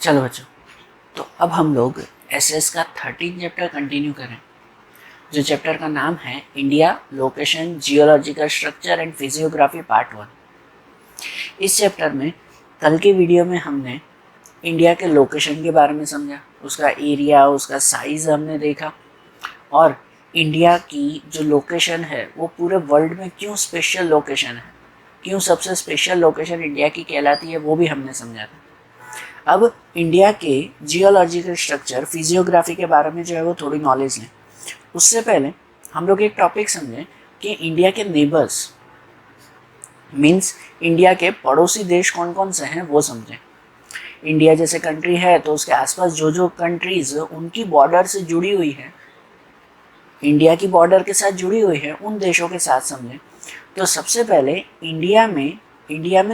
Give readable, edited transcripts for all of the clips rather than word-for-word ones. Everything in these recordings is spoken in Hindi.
चलो बच्चों, तो अब हम लोग एसएस का 13 चैप्टर कंटिन्यू करें, जो चैप्टर का नाम है India, location, geological structure and physiography part 1। इस चैप्टर में कल की वीडियो में हमने इंडिया के लोकेशन के बारे में समझा, उसका एरिया, उसका साइज़ हमने देखा, और इंडिया की जो लोकेशन है वो पूरे वर्ल्ड में क्यों स्पेशल लोकेशन है, क्यों सबसे स्पेशल लोकेशन इंडिया की कहलाती है, वो भी हमने समझा था। अब इंडिया के जियोलॉजिकल स्ट्रक्चर, फिजियोग्राफी के बारे में जो है वो थोड़ी नॉलेज लें। उससे पहले हम लोग एक टॉपिक समझें कि इंडिया के नेबर्स मीन्स इंडिया के पड़ोसी देश कौन कौन से हैं वो समझें। इंडिया जैसे कंट्री है तो उसके आसपास जो जो कंट्रीज उनकी बॉर्डर से जुड़ी हुई है, इंडिया की बॉर्डर के साथ जुड़ी हुई है, उन देशों के साथ समझें। तो सबसे पहले इंडिया में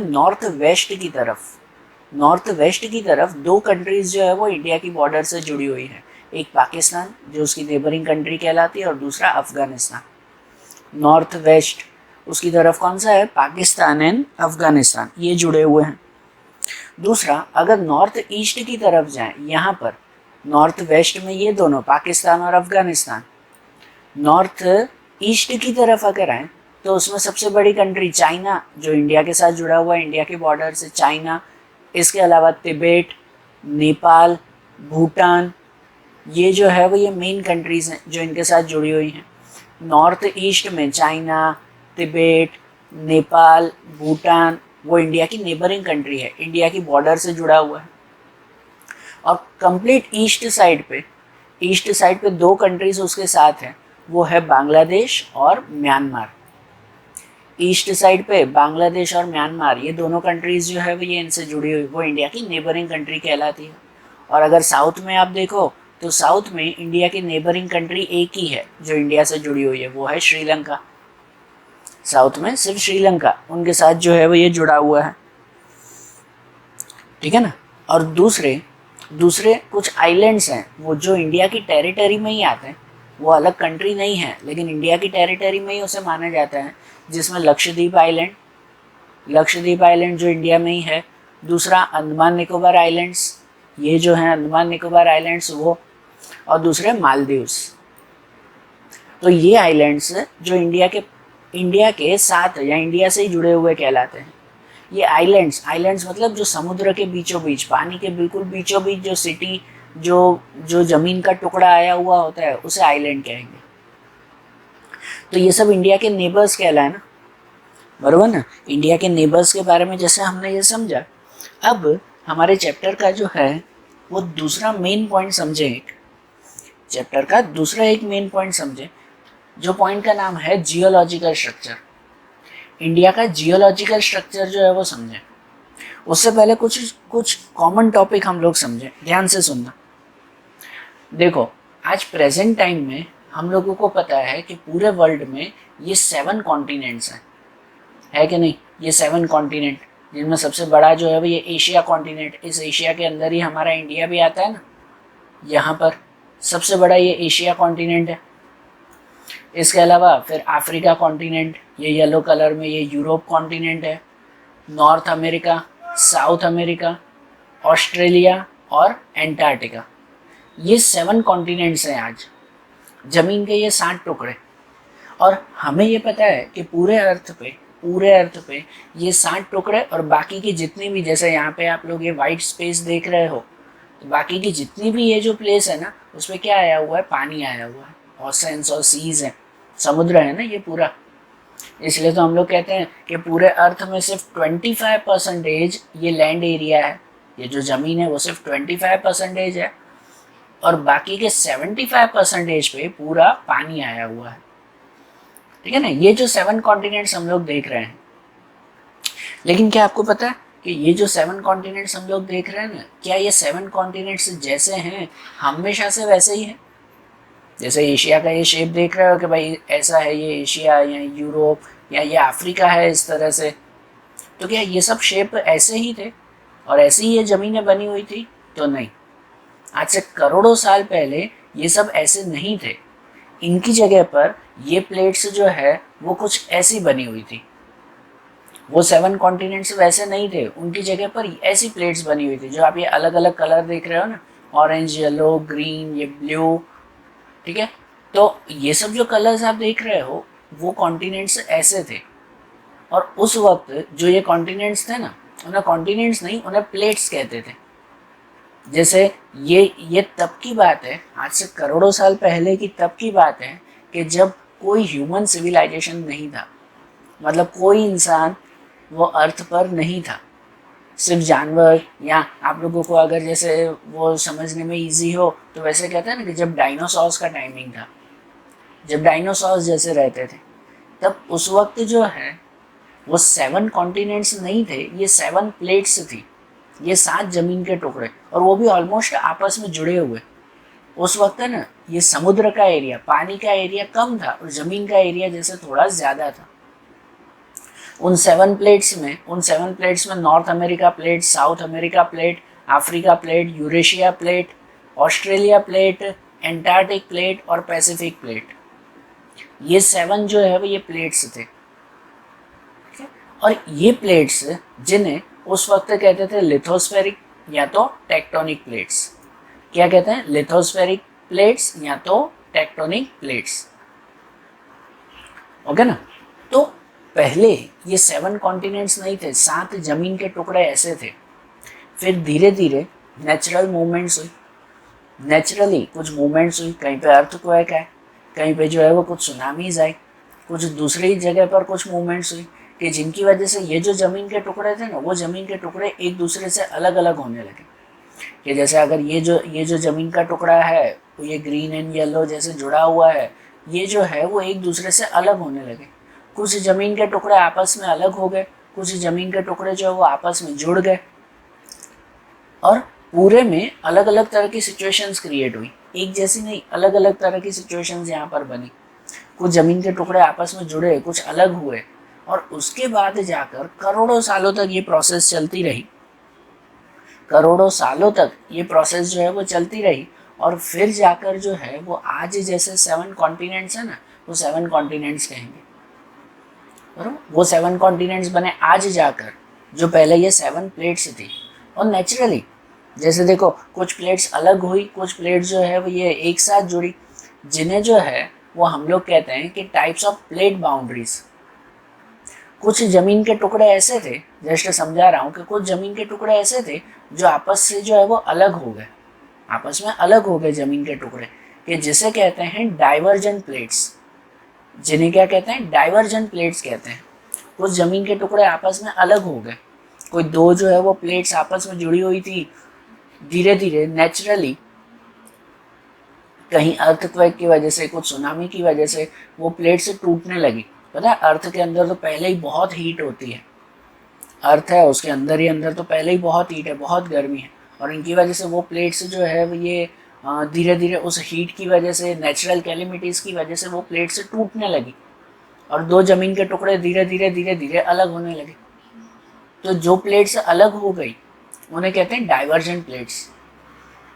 नॉर्थ वेस्ट की तरफ दो कंट्रीज जो है वो इंडिया की बॉर्डर से जुड़ी हुई है। एक पाकिस्तान जो उसकी नेबरिंग कंट्री कहलाती है, और दूसरा अफगानिस्तान। नॉर्थ वेस्ट उसकी तरफ कौन सा है? पाकिस्तान एंड अफगानिस्तान, ये जुड़े हुए हैं। दूसरा, अगर नॉर्थ ईस्ट की तरफ जाएं, यहाँ पर नॉर्थ वेस्ट में ये दोनों पाकिस्तान और अफगानिस्तान, नॉर्थ ईस्ट की तरफ अगर आए तो उसमें सबसे बड़ी कंट्री चाइना, जो इंडिया के साथ जुड़ा हुआ है, इंडिया की बॉर्डर से चाइना। इसके अलावा तिब्बत, नेपाल, भूटान, ये जो है वो ये मेन कंट्रीज़ हैं जो इनके साथ जुड़ी हुई हैं। नॉर्थ ईस्ट में चाइना, तिब्बत, नेपाल, भूटान, वो इंडिया की नेबरिंग कंट्री है, इंडिया की बॉर्डर से जुड़ा हुआ है। और कंप्लीट ईस्ट साइड पे दो कंट्रीज उसके साथ हैं, वो है बांग्लादेश और म्यांमार। ईस्ट साइड पे बांग्लादेश और म्यांमार, ये दोनों कंट्रीज जो है वो ये इनसे जुड़ी हुई, वो इंडिया की नेबरिंग कंट्री कहलाती है। और अगर साउथ में आप देखो तो साउथ में इंडिया की नेबरिंग कंट्री एक ही है जो इंडिया से जुड़ी हुई है, वो है श्रीलंका। साउथ में सिर्फ श्रीलंका उनके साथ जो है वो ये जुड़ा हुआ है, ठीक है ना। और दूसरे कुछ आइलैंड्स हैं वो जो इंडिया की टेरिटरी में ही आते हैं, वो अलग कंट्री नहीं है लेकिन इंडिया की टेरिटरी में ही उसे माना जाता है, जिसमें लक्षद्वीप आइलैंड जो इंडिया में ही है। दूसरा अंडमान निकोबार आइलैंड्स, ये जो हैं अंडमान निकोबार आइलैंड्स वो, और दूसरे मालदीव्स। तो ये आइलैंड्स जो इंडिया के साथ या इंडिया से ही जुड़े हुए कहलाते हैं। ये आइलैंड्स मतलब जो समुद्र के बीचों बीच, पानी के बिल्कुल बीचों बीच जो सिटी, जो ज़मीन का टुकड़ा आया हुआ होता है, उसे आइलैंड कहेंगे। तो ये सब इंडिया के नेबर्स कहलाए ना, बराबर ना। इंडिया के नेबर्स के बारे में जैसे हमने ये समझा, अब हमारे चैप्टर का जो है वो दूसरा मेन पॉइंट समझे। चैप्टर का दूसरा एक मेन पॉइंट समझे, जो पॉइंट का नाम है जियोलॉजिकल स्ट्रक्चर। इंडिया का जियोलॉजिकल स्ट्रक्चर जो है वो समझें। उससे पहले कुछ कॉमन टॉपिक हम लोग समझें, ध्यान से सुनना। देखो, आज प्रेजेंट टाइम में हम लोगों को पता है कि पूरे वर्ल्ड में ये 7 कॉन्टिनेंट्स हैं, है कि नहीं। ये 7 कॉन्टिनेंट, जिनमें सबसे बड़ा जो है वो ये एशिया कॉन्टिनेंट, इस एशिया के अंदर ही हमारा इंडिया भी आता है ना। यहाँ पर सबसे बड़ा ये एशिया कॉन्टिनेंट है। इसके अलावा फिर अफ्रीका कॉन्टिनेंट, ये येलो कलर में, ये यूरोप कॉन्टिनेंट है। North America, south America, Australia और एंटार्क्टिका, ये 7 कॉन्टिनेंट्स हैं आज। ज़मीन के ये 7 टुकड़े। और हमें ये पता है कि पूरे अर्थ पे ये 7 टुकड़े, और बाकी की जितनी भी, जैसे यहाँ पे आप लोग ये वाइट स्पेस देख रहे हो, तो बाकी की जितनी भी ये जो प्लेस है ना, उसमें क्या आया हुआ है? पानी आया हुआ है, ओशंस और सीज हैं, समुद्र है ना ये पूरा। इसलिए तो हम लोग कहते हैं कि पूरे अर्थ में सिर्फ 25% ये लैंड एरिया है, ये जो ज़मीन है वो सिर्फ 25% है, और बाकी के 75% पे पूरा पानी आया हुआ है, ठीक है ना। ये जो 7 कॉन्टिनेंट्स हम लोग देख रहे हैं, लेकिन क्या आपको पता है कि ये जो 7 कॉन्टिनेंट्स हम लोग देख रहे हैं ना, क्या ये 7 कॉन्टिनेंट्स जैसे हैं हमेशा से वैसे ही है? जैसे एशिया का ये शेप देख रहे हो कि भाई ऐसा है ये एशिया या यूरोप या ये अफ्रीका है इस तरह से, तो क्या ये सब शेप ऐसे ही थे और ऐसे ही ये ज़मीनें बनी हुई थी? तो नहीं, आज से करोड़ों साल पहले ये सब ऐसे नहीं थे। इनकी जगह पर ये प्लेट्स जो है वो कुछ ऐसी बनी हुई थी, वो 7 कॉन्टिनेंट्स वैसे नहीं थे, उनकी जगह पर ऐसी प्लेट्स बनी हुई थी जो आप ये अलग अलग कलर देख रहे हो ना, ऑरेंज, येलो, ग्रीन, ये ब्लू, ठीक है। तो ये सब जो कलर्स आप देख रहे हो वो कॉन्टिनेंट्स ऐसे थे। और उस वक्त जो ये कॉन्टिनेंट्स थे ना, उन्हें कॉन्टिनेंट्स नहीं, उन्हें प्लेट्स कहते थे। जैसे ये तब की बात है, आज से करोड़ों साल पहले की तब की बात है कि जब कोई ह्यूमन सिविलाइजेशन नहीं था, मतलब कोई इंसान वो अर्थ पर नहीं था, सिर्फ जानवर। या आप लोगों को अगर जैसे वो समझने में इजी हो तो वैसे कहते हैं ना कि जब डायनासोर्स का टाइमिंग था, जब डायनासोर्स जैसे रहते थे, तब उस वक्त जो है वो 7 कॉन्टिनेंट्स नहीं थे, ये 7 प्लेट्स थी, ये 7 जमीन के टुकड़े, और वो भी ऑलमोस्ट आपस में जुड़े हुए। उस वक्त है ना, ये समुद्र का एरिया, पानी का एरिया कम था और जमीन का एरिया जैसे थोड़ा ज़्यादा था। उन 7 प्लेट्स में north America plate, south America plate, Africa plate, Eurasia plate, Australia plate, Antarctic plate और पैसिफिक प्लेट, ये 7 जो है वो ये प्लेट्स थे। और ये प्लेट्स जिन्हें उस वक्त कहते थे लिथोस्फेरिक या तो टेक्टोनिक प्लेट्स। क्या कहते हैं? लिथोस्फेरिक प्लेट्स या तो टेक्टोनिक प्लेट्स। ओके ना। तो पहले ये 7 कॉन्टिनेंट्स नहीं थे, 7 जमीन के टुकड़े ऐसे थे। फिर धीरे धीरे नेचुरल मूवमेंट्स हुई, नेचुरली कुछ मूवमेंट्स हुई, कहीं पे अर्थक्वेक है, कहीं पे जो है वो कुछ सुनामीज आई, कुछ दूसरी जगह पर कुछ मूवमेंट्स हुई कि जिनकी वजह से ये जो ज़मीन के टुकड़े थे ना, वो ज़मीन के टुकड़े एक दूसरे से अलग अलग होने लगे। कि जैसे अगर ये जो ज़मीन का टुकड़ा है तो ये ग्रीन एंड येलो जैसे जुड़ा हुआ है, ये जो है वो एक दूसरे से अलग होने लगे। कुछ ज़मीन के टुकड़े आपस में अलग हो गए, कुछ ज़मीन के टुकड़े जो है वो आपस में जुड़ गए, और पूरे में अलग अलग तरह की सिचुएशंस क्रिएट हुई। एक जैसी नहीं, अलग अलग तरह की सिचुएशंस यहाँ पर बनी। कुछ ज़मीन के टुकड़े आपस में जुड़े, कुछ अलग हुए, और उसके बाद जाकर करोड़ों सालों तक ये प्रोसेस चलती रही। करोड़ों सालों तक ये प्रोसेस जो है वो चलती रही, और फिर जाकर जो है वो आज जैसे 7 कॉन्टिनेंट्स है ना, वो 7 कॉन्टिनेंट्स कहेंगे। बराबर, वो 7 कॉन्टिनेंट्स बने आज जाकर, जो पहले ये 7 प्लेट्स थी। और नेचुरली जैसे देखो, कुछ प्लेट्स अलग हुई, कुछ प्लेट्स जो है वो ये एक साथ जुड़ी, जिन्हें जो है वो हम लोग कहते हैं कि टाइप्स ऑफ प्लेट बाउंड्रीज। कुछ ज़मीन के टुकड़े ऐसे थे, जैसे समझा रहा हूँ कि कुछ ज़मीन के टुकड़े ऐसे थे जो आपस से जो है वो अलग हो गए, आपस में अलग हो गए ज़मीन के टुकड़े, कि जिसे कहते हैं डाइवर्जेंट प्लेट्स। जिन्हें क्या कहते हैं? डाइवर्जेंट प्लेट्स कहते हैं। कुछ ज़मीन के टुकड़े आपस में अलग हो गए, कोई दो जो है वो प्लेट्स आपस में जुड़ी हुई थी, धीरे धीरे नेचुरली कहीं अर्थक्वेक की वजह से, कुछ सुनामी की वजह से वो प्लेट्स टूटने लगी। पता है, अर्थ के अंदर तो पहले ही बहुत हीट होती है, अर्थ है उसके अंदर ही अंदर तो पहले ही बहुत हीट है, बहुत गर्मी है, और इनकी वजह से वो प्लेट्स जो है ये धीरे धीरे उस हीट की वजह से, नेचुरल कैलेमिटीज़ की वजह से वो प्लेट्स टूटने लगी, और दो ज़मीन के टुकड़े धीरे धीरे अलग होने लगे। तो जो प्लेट्स अलग हो गई उन्हें कहते हैं डाइवर्जेंट प्लेट्स।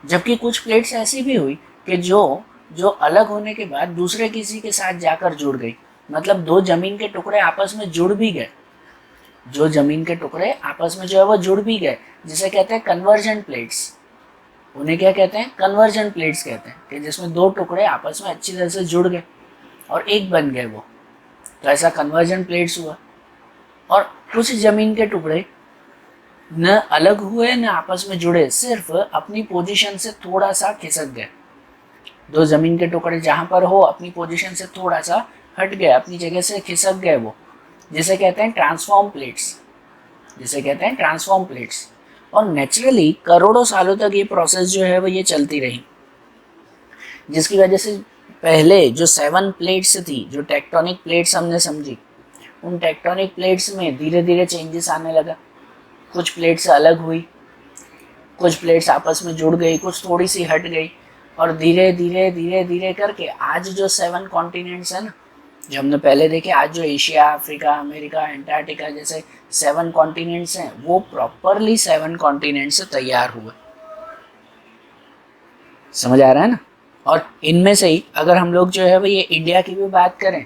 जबकि कुछ प्लेट्स ऐसी भी हुई कि जो अलग होने के बाद दूसरे किसी के साथ जाकर जुड़ गई, मतलब दो ज़मीन के टुकड़े आपस में जुड़ भी गए, जो ज़मीन के टुकड़े आपस में जो है वो जुड़ भी गए, जिसे कहते हैं कन्वर्जेंट प्लेट्स। उन्हें क्या कहते हैं? कन्वर्जेंट प्लेट्स कहते हैं, कि जिसमें दो टुकड़े आपस में अच्छी तरह से जुड़ गए और एक बन गए वो, तो ऐसा कन्वर्जेंट प्लेट्स हुआ। और कुछ ज़मीन के टुकड़े न अलग हुए न आपस में जुड़े, सिर्फ अपनी पोजीशन से थोड़ा सा खिसक गए। दो ज़मीन के टुकड़े जहाँ पर हो अपनी पोजीशन से थोड़ा सा हट गए, अपनी जगह से खिसक गए वो, जिसे कहते हैं ट्रांसफॉर्म प्लेट्स, जिसे कहते हैं ट्रांसफॉर्म प्लेट्स। और नेचुरली करोड़ों सालों तक ये प्रोसेस जो है वो ये चलती रही, जिसकी वजह से पहले जो 7 प्लेट्स थी, जो टेक्टोनिक प्लेट्स हमने समझी, उन टेक्टोनिक प्लेट्स में धीरे धीरे चेंजेस आने लगा। कुछ प्लेट्स अलग हुई, कुछ प्लेट्स आपस में जुड़ गई, कुछ थोड़ी सी हट गई, और धीरे धीरे करके आज जो 7 कॉन्टिनेंट्स हैं ना, जो हमने पहले देखे, आज जो एशिया, अफ्रीका, अमेरिका, एंटार्क्टिका जैसे 7 कॉन्टिनेंट्स हैं, वो प्रॉपरली 7 कॉन्टिनेंट्स से तैयार हुए। समझ आ रहा है ना? और इनमें से ही अगर हम लोग जो है वो ये इंडिया की भी बात करें,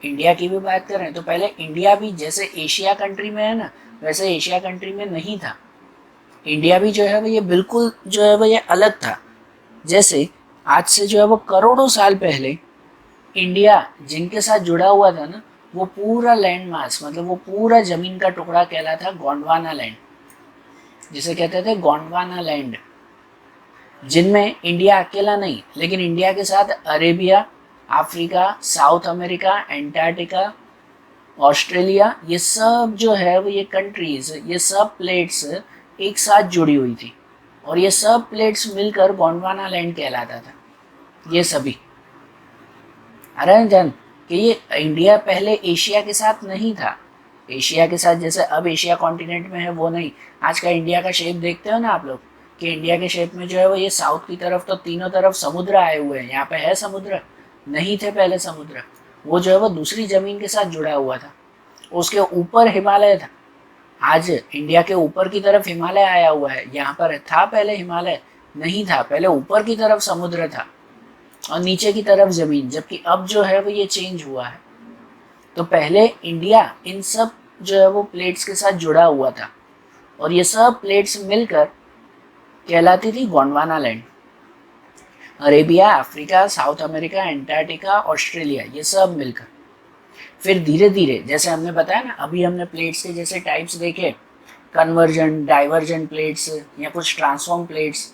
इंडिया की भी बात करें तो पहले इंडिया भी जैसे एशिया कंट्री में है ना, वैसे एशिया कंट्री में नहीं था। इंडिया भी जो है वो ये बिल्कुल जो है वो ये अलग था। जैसे आज से जो है वो करोड़ों साल पहले इंडिया जिनके साथ जुड़ा हुआ था ना, वो पूरा लैंड मास, मतलब वो पूरा जमीन का टुकड़ा कहलाता गोंडवाना लैंड, जिसे कहते थे गोंडवाना लैंड, जिनमें इंडिया अकेला नहीं, लेकिन इंडिया के साथ Arabia, Africa, south America, Antarctica, Australia, ये सब जो है वो ये कंट्रीज, ये सब प्लेट्स एक साथ जुड़ी हुई थी, और ये सब प्लेट्स मिलकर गोंडवाना लैंड कहलाता था। ये सभी अरे जान कि ये इंडिया पहले एशिया के साथ नहीं था। एशिया के साथ जैसे अब एशिया कॉन्टिनेंट में है वो नहीं। आज का इंडिया का शेप देखते हो ना आप लोग, कि इंडिया के शेप में जो है वो ये साउथ की तरफ तो तीनों तरफ समुद्र आए हुए हैं। यहाँ पे है समुद्र, नहीं थे पहले समुद्र। वो जो है वो दूसरी जमीन के साथ जुड़ा हुआ था। उसके ऊपर हिमालय था। आज इंडिया के ऊपर की तरफ हिमालय आया हुआ है। यहाँ पर था पहले हिमालय नहीं था, पहले ऊपर की तरफ समुद्र था और नीचे की तरफ जमीन, जबकि अब जो है वो ये चेंज हुआ है। तो पहले इंडिया इन सब जो है वो प्लेट्स के साथ जुड़ा हुआ था, और ये सब प्लेट्स मिलकर कहलाती थी Gondwana land. Arabia, Africa, south America, Antarctica, Australia, ये सब मिलकर फिर धीरे धीरे, जैसे हमने बताया ना, अभी हमने प्लेट्स के जैसे टाइप्स देखे, कन्वर्जन, डाइवर्जन प्लेट्स या कुछ ट्रांसफॉर्म प्लेट्स।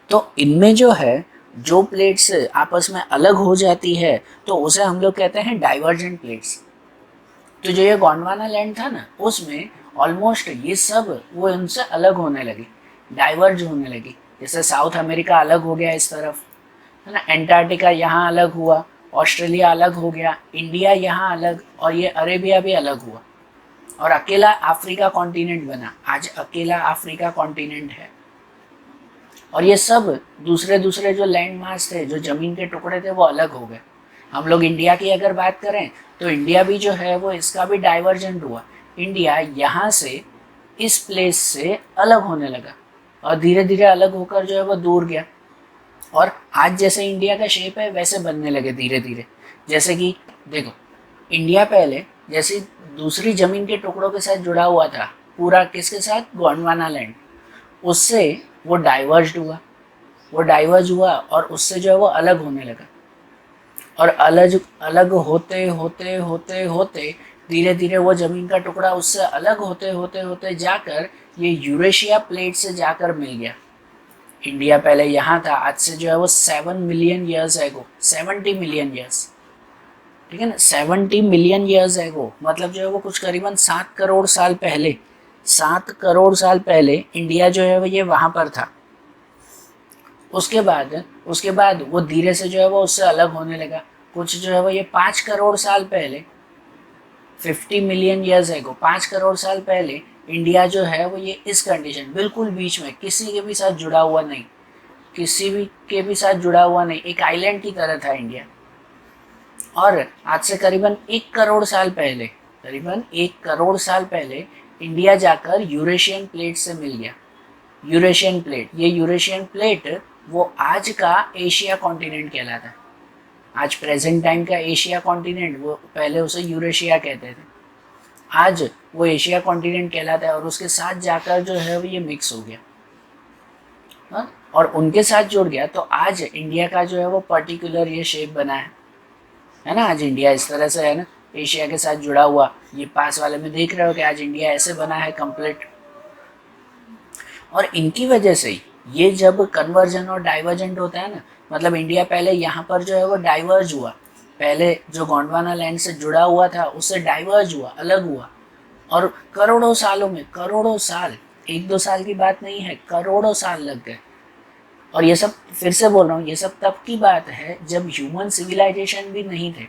तो इनमें जो है जो प्लेट्स आपस में अलग हो जाती है तो उसे हम लोग कहते हैं डाइवर्जेंट प्लेट्स। तो जो ये गोंडवाना लैंड था ना, उसमें ऑलमोस्ट ये सब वो इनसे अलग होने लगी, डाइवर्ज होने लगी। जैसे साउथ अमेरिका अलग हो गया इस तरफ, है ना, एंटार्क्टिका यहाँ अलग हुआ, ऑस्ट्रेलिया अलग हो गया, इंडिया यहाँ अलग, और ये अरेबिया भी अलग हुआ, और अकेला अफ्रीका कॉन्टिनेंट बना। आज अकेला अफ्रीका कॉन्टिनेंट है। और ये सब दूसरे दूसरे जो लैंड मास थे, जो ज़मीन के टुकड़े थे, वो अलग हो गए। हम लोग इंडिया की अगर बात करें तो इंडिया भी जो है वो इसका भी डाइवर्जेंट हुआ। इंडिया यहाँ से इस प्लेस से अलग होने लगा और धीरे धीरे अलग होकर जो है वो दूर गया, और आज जैसे इंडिया का शेप है वैसे बनने लगे धीरे धीरे। जैसे कि देखो, इंडिया पहले जैसे दूसरी ज़मीन के टुकड़ों के साथ जुड़ा हुआ था, पूरा किसके साथ, गोंडवाना लैंड, उससे वो डाइवर्ज हुआ और उससे जो है वो अलग होने लगा। और अलग अलग होते होते होते होते धीरे धीरे वो ज़मीन का टुकड़ा उससे अलग होते होते होते जाकर ये यूरेशिया प्लेट से जाकर मिल गया। इंडिया पहले यहाँ था, आज से जो है वो 7 million years ago, 70 million years, ठीक है ना, 70 मिलियन ईयर्स एगो, मतलब जो है वो कुछ करीबन 7 करोड़ साल पहले, 7 करोड़ साल पहले इंडिया जो है वो ये वहाँ पर था। उसके बाद वो धीरे से जो है वो उससे अलग होने लगा। कुछ जो है वो ये 5 करोड़ साल पहले, 50 मिलियन ईयर्स एगो, 5 करोड़ साल पहले इंडिया जो है वो ये इस कंडीशन, बिल्कुल बीच में, किसी के भी साथ जुड़ा हुआ नहीं, किसी भी के भी साथ जुड़ा हुआ नहीं, एक आइलैंड की तरह था इंडिया। और आज से करीबन 1 करोड़ साल पहले, करीबन 1 करोड़ साल पहले इंडिया जाकर यूरेशियन प्लेट से मिल गया। यूरेशियन प्लेट, ये यूरेशियन प्लेट वो आज का एशिया कॉन्टिनेंट कहलाता है। आज प्रेजेंट टाइम का एशिया कॉन्टिनेंट, वो पहले उसे यूरेशिया कहते थे, आज वो एशिया कॉन्टिनेंट कहलाता है। और उसके साथ जाकर जो है वो ये मिक्स हो गया, हाँ, और उनके साथ जुड़ गया, तो आज इंडिया का जो है वो पर्टिकुलर ये शेप बना है ना। आज इंडिया इस तरह से है ना, एशिया के साथ जुड़ा हुआ। ये पास वाले में देख रहे हो कि आज इंडिया ऐसे बना है कंप्लीट। और इनकी वजह से ही ये जब कन्वर्जन और डाइवर्जेंट होता है ना, मतलब इंडिया पहले यहाँ पर जो है वो डाइवर्ज हुआ, पहले जो गोंडवाना लैंड से जुड़ा हुआ था उससे डाइवर्ज हुआ, अलग हुआ, और करोड़ों सालों में, करोड़ों साल, 1-2 साल की बात नहीं है, करोड़ों साल लग गए। और ये सब, फिर से बोल रहा हूँ, ये सब तब की बात है जब ह्यूमन सिविलाइजेशन भी नहीं थे,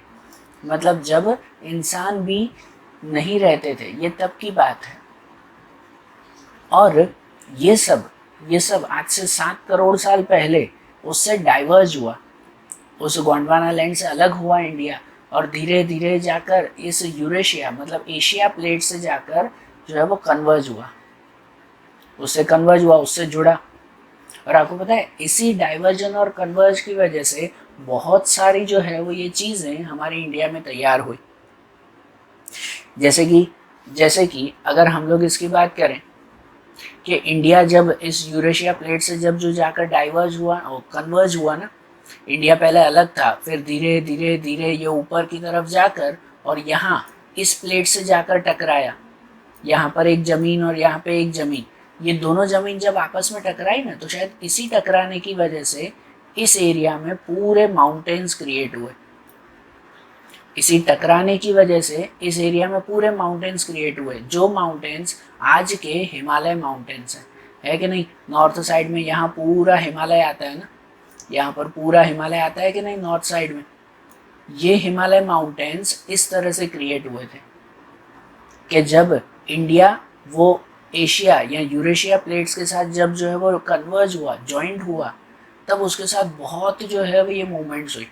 मतलब जब इंसान भी नहीं रहते थे, ये तब की बात है। और ये सब आज से 7 करोड़ साल पहले उससे डाइवर्ज हुआ, उस गोंडवाना लैंड से अलग हुआ इंडिया, और धीरे धीरे जाकर इस यूरेशिया, मतलब एशिया प्लेट से जाकर जो है वो कन्वर्ज हुआ, उससे जुड़ा। और आपको पता है इसी डाइवर्जन और कन्वर्ज की वजह से बहुत सारी जो है वो ये चीज़ें हमारे इंडिया में तैयार हुई। जैसे कि अगर हम लोग इसकी बात करें कि इंडिया जब इस यूरेशिया प्लेट से जब जो जाकर डाइवर्ज हुआ और कन्वर्ज हुआ ना, इंडिया पहले अलग था, फिर धीरे धीरे धीरे ये ऊपर की तरफ जाकर और यहाँ इस प्लेट से जाकर टकराया। यहाँ पर एक ज़मीन और यहाँ पे एक ज़मीन, ये दोनों ज़मीन जब आपस में टकराई ना, तो शायद इसी टकराने की वजह से इस एरिया में पूरे माउंटेन्स क्रिएट हुए। इसी टकराने की वजह से इस एरिया में पूरे माउंटेन्स क्रिएट हुए, जो माउंटेन्स आज के हिमालय माउंटेन्स हैं, है कि नहीं। नॉर्थ साइड में यहाँ पूरा हिमालय आता है ना, यहाँ पर पूरा हिमालय आता है कि नहीं नॉर्थ साइड में। ये हिमालय माउंटेन्स इस तरह से क्रिएट हुए थे कि जब इंडिया वो एशिया या यूरेशिया प्लेट्स के साथ जब जो है वो कन्वर्ज हुआ, जॉइंट हुआ, तब उसके साथ बहुत जो है वो ये मूवमेंट्स हुई।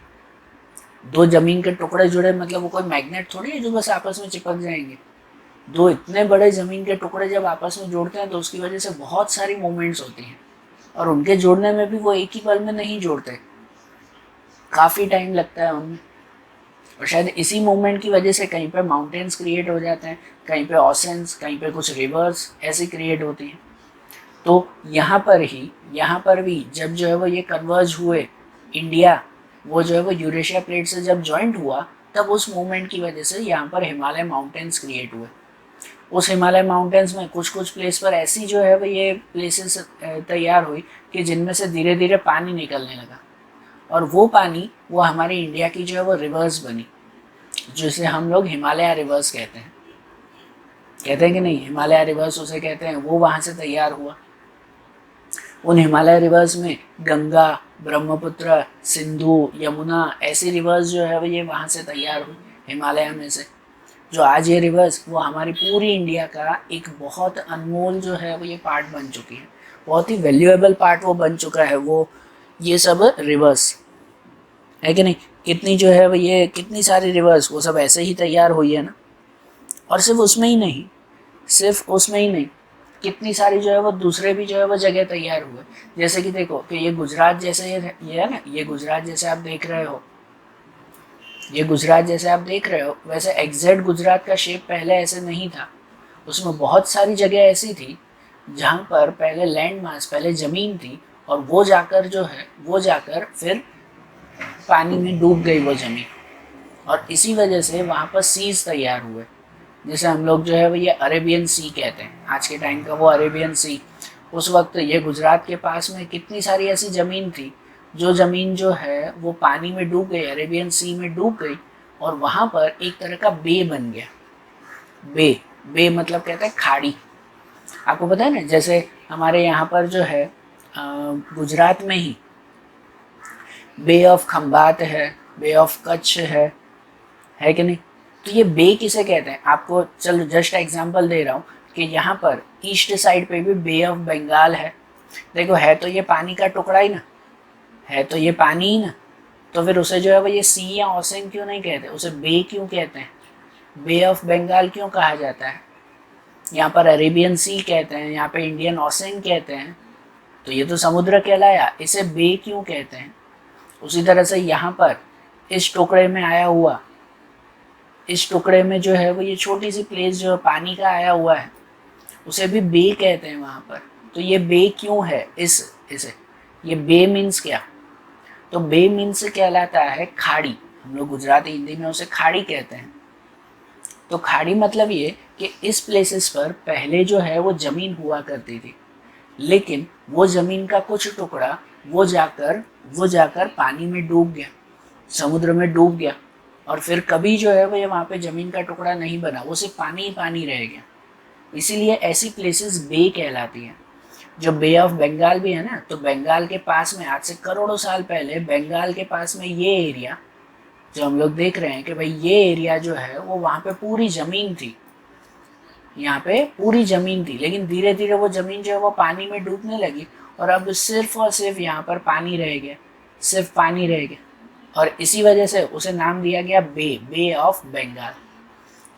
दो ज़मीन के टुकड़े जुड़े, मतलब वो कोई मैग्नेट थोड़ी है जो बस आपस में चिपक जाएंगे। दो इतने बड़े ज़मीन के टुकड़े जब आपस में जोड़ते हैं तो उसकी वजह से बहुत सारी मूवमेंट्स होती हैं, और उनके जोड़ने में भी वो एक ही पल में नहीं जोड़ते, काफ़ी टाइम लगता है उनमें। और शायद इसी मूवमेंट की वजह से कहीं पे माउंटेन्स क्रिएट हो जाते हैं, कहीं पे ओशंस, कहीं पे कुछ रिवर्स ऐसी क्रिएट होती हैं। तो यहाँ पर भी जब जो है वो ये कन्वर्ज हुए, इंडिया वो जो है वो यूरेशिया प्लेट से जब जॉइंट हुआ, तब उस मूवमेंट की वजह से यहाँ पर हिमालय माउंटेन्स क्रिएट हुए। उस हिमालय माउंटेन्स में कुछ कुछ प्लेस पर ऐसी जो है वो ये प्लेसेस तैयार हुई कि जिनमें से धीरे धीरे पानी निकलने लगा, और वो पानी वो हमारे इंडिया की जो है वो रिवर्स बनी, जिसे हम लोग हिमालय रिवर्स कहते हैं कि नहीं। हिमालय रिवर्स उसे कहते हैं, वो वहाँ से तैयार हुआ। उन हिमालय रिवर्स में गंगा, ब्रह्मपुत्र, सिंधु, यमुना ऐसी रिवर्स जो है वो ये वहाँ से तैयार हुई हिमालय में से। जो आज ये रिवर्स वो हमारी पूरी इंडिया का एक बहुत अनमोल जो है वो ये पार्ट बन चुकी है, बहुत ही वैल्यूएबल पार्ट वो बन चुका है वो ये सब रिवर्स, है कि नहीं। कितनी जो है वो ये कितनी सारी रिवर्स वो सब ऐसे ही तैयार हुई है ना। और सिर्फ उसमें ही नहीं, कितनी सारी जो है वो दूसरे भी जो है वो जगह तैयार हुए। जैसे कि देखो कि ये गुजरात जैसे ये है ना, ये गुजरात जैसे आप देख रहे हो, वैसे एग्जैक्ट गुजरात का शेप पहले ऐसे नहीं था। उसमें बहुत सारी जगह ऐसी थी जहाँ पर पहले लैंड मास, पहले ज़मीन थी, और वो जाकर फिर पानी में डूब गई वो ज़मीन, और इसी वजह से वहाँ पर सीज तैयार हुए, जैसे हम लोग जो है वो ये अरेबियन सी कहते हैं आज के टाइम का, वो अरेबियन सी। उस वक्त ये गुजरात के पास में कितनी सारी ऐसी ज़मीन थी, जो ज़मीन जो है वो पानी में डूब गई, अरेबियन सी में डूब गई, और वहाँ पर एक तरह का बे बन गया। बे मतलब कहते हैं खाड़ी। आपको पता है ना, जैसे हमारे यहाँ पर जो है गुजरात में ही बे ऑफ खंबात है, बे ऑफ कच्छ है कि नहीं। तो ये बे किसे कहते हैं, आपको चलो जस्ट एग्जांपल दे रहा हूँ कि यहाँ पर ईस्ट साइड पे भी बे ऑफ बंगाल है। देखो है तो ये पानी का टुकड़ा ही ना, है तो ये पानी ही ना, तो फिर उसे जो है वो ये सी या ओशन क्यों नहीं कहते, उसे बे क्यों कहते हैं, बे ऑफ बंगाल क्यों कहा जाता है। यहाँ पर अरेबियन सी कहते हैं, यहाँ पे इंडियन ओशन कहते हैं, तो ये तो समुद्र कहलाया, इसे बे क्यों कहते हैं। उसी तरह से यहाँ पर इस टुकड़े में आया हुआ, इस टुकड़े में जो है वो ये छोटी सी प्लेस जो पानी का आया हुआ है, उसे भी बे कहते हैं वहाँ पर। तो ये बे क्यों है इसे ये बे मीन्स क्या, तो बे मीन्स कहलाता है खाड़ी। हम लोग गुजराती हिंदी में उसे खाड़ी कहते हैं। तो खाड़ी मतलब ये कि इस प्लेसेस पर पहले जो है वो ज़मीन हुआ करती थी, लेकिन वो ज़मीन का कुछ टुकड़ा वो जाकर पानी में डूब गया, समुद्र में डूब गया, और फिर कभी जो है वो ये वहाँ पे ज़मीन का टुकड़ा नहीं बना, वो सिर्फ पानी ही पानी रह गया। इसीलिए ऐसी प्लेसेस बे कहलाती हैं। जो बे ऑफ बंगाल भी है ना, तो बंगाल के पास में आज से करोड़ों साल पहले बंगाल के पास में ये एरिया जो हम लोग देख रहे हैं कि भाई ये एरिया जो है वो वहाँ पे पूरी ज़मीन थी, यहाँ पे पूरी ज़मीन थी, लेकिन धीरे धीरे वो ज़मीन जो है वो पानी में डूबने लगी, और अब सिर्फ और सिर्फ यहाँ पर पानी रह गया, सिर्फ पानी रह गया, और इसी वजह से उसे नाम दिया गया बे ऑफ बंगाल।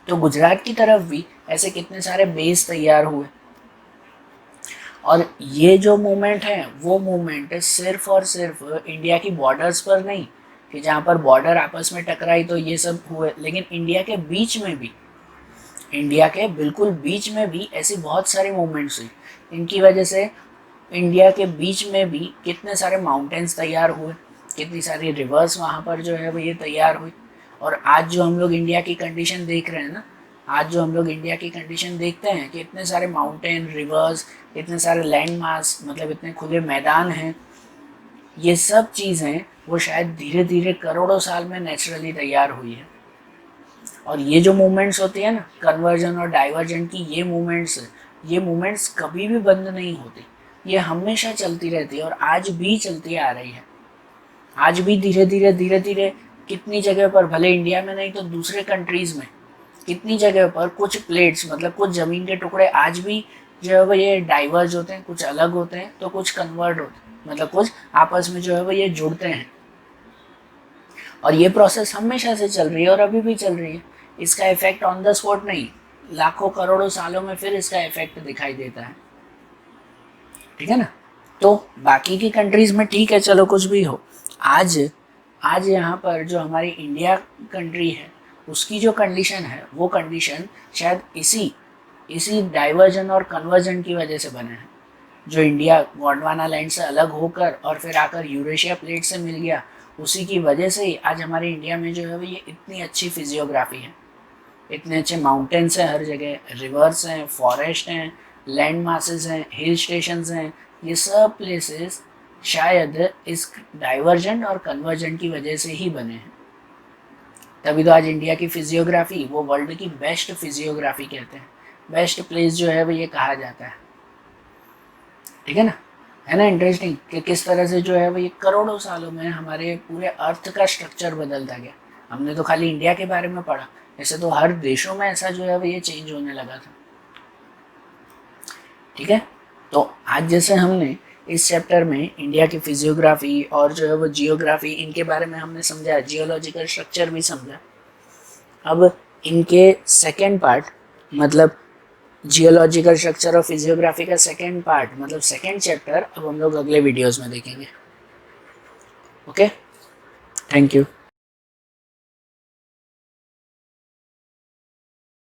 तो गुजरात की तरफ भी ऐसे कितने सारे बेस तैयार हुए। और ये जो मूवमेंट है वो मूवमेंट सिर्फ और सिर्फ इंडिया की बॉर्डर्स पर नहीं कि जहाँ पर बॉर्डर आपस में टकराई तो ये सब हुए, लेकिन इंडिया के बीच में भी, इंडिया के बिल्कुल बीच में भी ऐसी बहुत सारी मूवमेंट्स हुई। इनकी वजह से इंडिया के बीच में भी कितने सारे माउंटेन्स तैयार हुए, कितनी सारी रिवर्स वहाँ पर जो है वो ये तैयार हुई। और आज जो हम लोग इंडिया की कंडीशन देख रहे हैं ना, आज जो हम लोग इंडिया की कंडीशन देखते हैं कि इतने सारे माउंटेन, रिवर्स, इतने सारे लैंड मास, मतलब इतने खुले मैदान हैं, ये सब चीज़ें वो शायद धीरे धीरे करोड़ों साल में नेचुरली तैयार हुई है। और ये जो मूवमेंट्स होती है ना, कन्वर्जन और डाइवर्जन की, ये मूवमेंट्स कभी भी बंद नहीं होती, ये हमेशा चलती रहती है और आज भी चलती आ रही है। आज भी धीरे धीरे कितनी जगह पर, भले इंडिया में नहीं तो दूसरे कंट्रीज़ में, कितनी जगह पर कुछ प्लेट्स, मतलब कुछ ज़मीन के टुकड़े आज भी जो है वो ये डाइवर्ज होते हैं, कुछ अलग होते हैं तो कुछ कन्वर्ट होते हैं, मतलब कुछ आपस में जो है वो ये जुड़ते हैं। और ये प्रोसेस हमेशा से चल रही है और अभी भी चल रही है। इसका इफेक्ट ऑन द स्पॉट नहीं, लाखों करोड़ों सालों में फिर इसका इफेक्ट दिखाई देता है। ठीक है ना। तो बाकी की कंट्रीज में ठीक है, चलो कुछ भी हो, आज यहाँ पर जो हमारी इंडिया कंट्री है उसकी जो कंडीशन है वो कंडीशन शायद इसी डाइवर्जन और कन्वर्जन की वजह से बने हैं। जो इंडिया गोंडवाना लैंड से अलग होकर और फिर आकर यूरेशिया प्लेट से मिल गया, उसी की वजह से ही आज हमारे इंडिया में जो है वो ये इतनी अच्छी फिजियोग्राफी है, इतने अच्छे माउंटेन्स हैं हर जगह, रिवर्स हैं, फॉरेस्ट हैं, लैंड मासेस हैं, हिल स्टेशंस हैं। ये सब प्लेसेस शायद इस डाइवर्जन और कन्वर्जन की वजह से ही बने हैं। तभी तो आज इंडिया की फिजियोग्राफी वो वर्ल्ड की बेस्ट फिजियोग्राफी कहते हैं, बेस्ट प्लेस जो है वो ये कहा जाता है। ठीक है ना इंटरेस्टिंग कि किस तरह से जो है वो ये करोड़ों सालों में हमारे पूरे अर्थ का स्ट्रक्चर बदलता गया। हमने तो खाली इंडिया के बारे में पढ़ा, ऐसे तो हर देशों में ऐसा जो है वो ये चेंज होने लगा था। ठीक है, तो आज जैसे हमने इस चैप्टर में इंडिया की फिजियोग्राफी और जो है वो जियोग्राफी, इनके बारे में हमने समझा, जियोलॉजिकल स्ट्रक्चर भी समझा। अब इनके सेकेंड पार्ट, मतलब जियोलॉजिकल स्ट्रक्चर और फिजियोग्राफी का सेकेंड पार्ट, मतलब सेकेंड चैप्टर, अब हम लोग अगले वीडियोस में देखेंगे। Okay, thank you.